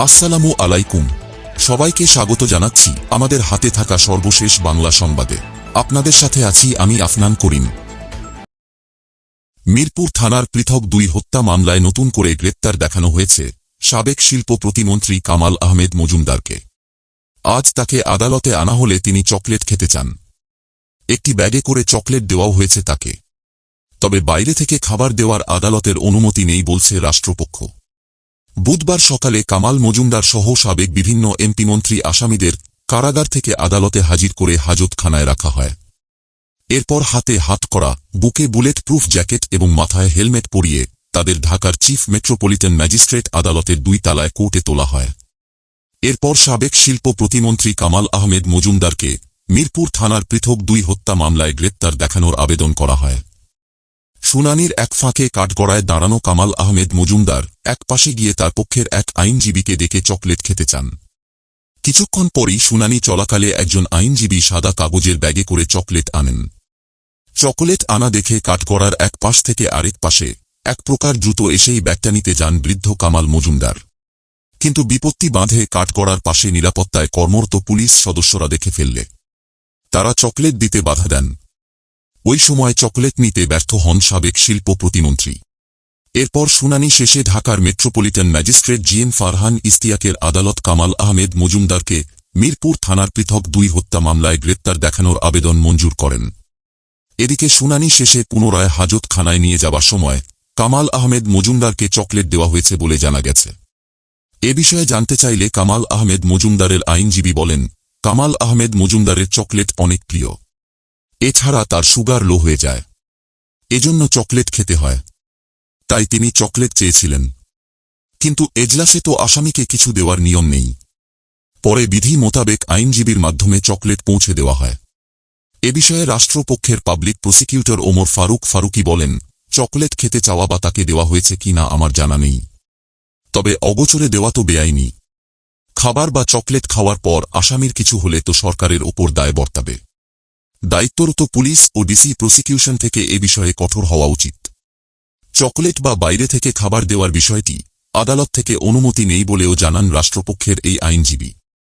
আসসালামু আলাইকুম, সবাইকে স্বাগত জানাচ্ছি আমাদের হাতে থাকা সর্বশেষ বাংলা সংবাদে। আপনাদের সাথে আছি আমি আফনান করিম। মিরপুর থানার পৃথক 2 হত্যা মামলায় নতুন করে গ্রেপ্তার দেখানো হয়েছে সাবেক শিল্প প্রতিমন্ত্রী কামাল আহমেদ মজুমদারকে। আজ তাকে আদালতে আনা হলে তিনি চকলেট খেতে চান। একটি ব্যাগে করে চকলেট দেওয়াও হয়েছে তাকে, তবে বাইরে থেকে খাবার দেওয়ার আদালতের অনুমতি নেই বলছে রাষ্ট্রপক্ষ। বুধবার সকালে কামাল মজুমদার সহ সাবেক বিভিন্ন এমপি মন্ত্রী আসামিদের কারাগার থেকে আদালতে হাজির করে হাজতখানায় রাখা হয়। এরপর হাতে হাত করা, বুকে বুলেট প্রুফ জ্যাকেট এবং মাথায় হেলমেট পরিয়ে তাদের ঢাকার চিফ মেট্রোপলিটন ম্যাজিস্ট্রেট আদালতের 2 তলায় কোর্টে তোলা হয়। এরপর সাবেক শিল্প প্রতিমন্ত্রী কামাল আহমেদ মজুমদারকে মিরপুর থানার পৃথক 2 হত্যা মামলায় গ্রেপ্তার দেখানোর আবেদন করা হয়। শুনানির এক ফাঁকে কাঠগড়ায় দাঁড়ানো কামাল আহমেদ মজুমদার এক পাশে গিয়ে তার পক্ষের এক আইনজীবীকে ডেকে চকলেট খেতে চান। কিছুক্ষণ পরই শুনানি চলাকালে একজন আইনজীবী সাদা কাগজের ব্যাগে করে চকলেট আনেন। চকলেট আনা দেখে কাঠগড়ার এক পাশ থেকে আরেক পাশে এক প্রকার দ্রুত এসেই ব্যাগটা নিতে যান বৃদ্ধ কামাল মজুমদার। কিন্তু বিপত্তি বাঁধে কাঠগড়ার পাশে নিরাপত্তায় কর্মরত পুলিশ সদস্যরা দেখে ফেললে তারা চকলেট দিতে বাধা দেন। ওই সময় চকলেট নিতে ব্যর্থ হন সাবেক শিল্প প্রতিমন্ত্রী। এরপর শুনানি শেষে ঢাকার মেট্রোপলিটন ম্যাজিস্ট্রেট জিএম ফারহান ইস্তিয়াকের আদালত কামাল আহমেদ মজুমদারকে মিরপুর থানার পৃথক 2 হত্যা মামলায় গ্রেপ্তার দেখানোর আবেদন মঞ্জুর করেন। এদিকে শুনানি শেষে পুনরায় হাজতখানায় নিয়ে যাওয়ার সময় কামাল আহমেদ মজুমদারকে চকলেট দেওয়া হয়েছে বলে জানা গেছে। এ বিষয়ে জানতে চাইলে কামাল আহমেদ মজুমদারের আইনজীবী বলেন, কামাল আহমেদ মজুমদারের চকলেট অনেক প্রিয়। এছাড়া তার সুগার লো হয়ে যায়, এজন্য চকলেট খেতে হয়, তাই তিনি চকলেট চেয়েছিলেন। কিন্তু এজলাসে তো আসামিকে কিছু দেওয়ার নিয়ম নেই। পরে বিধি মোতাবেক আইনজীবীর মাধ্যমে চকলেট পৌঁছে দেওয়া হয়। এ বিষয়ে রাষ্ট্রপক্ষের পাবলিক প্রসিকিউটর ওমর ফারুকি বলেন, চকলেট খেতে চাওয়া বা তাকে দেওয়া হয়েছে কিনা আমার জানা নেই, তবে অগোচরে দেওয়া তো বেআইনি। খাবার বা চকলেট খাওয়ার পর আসামির কিছু হলে তো সরকারের ওপর দায় বর্তাবে। দায়িত্বরত পুলিশ ও ডিসি প্রসিকিউশন থেকে এ বিষয়ে কঠোর হওয়া উচিত। চকলেট বা বাইরে থেকে খাবার দেওয়ার বিষয়টি আদালত থেকে অনুমতি নেই বলেও জানান রাষ্ট্রপক্ষের এই আইনজীবী।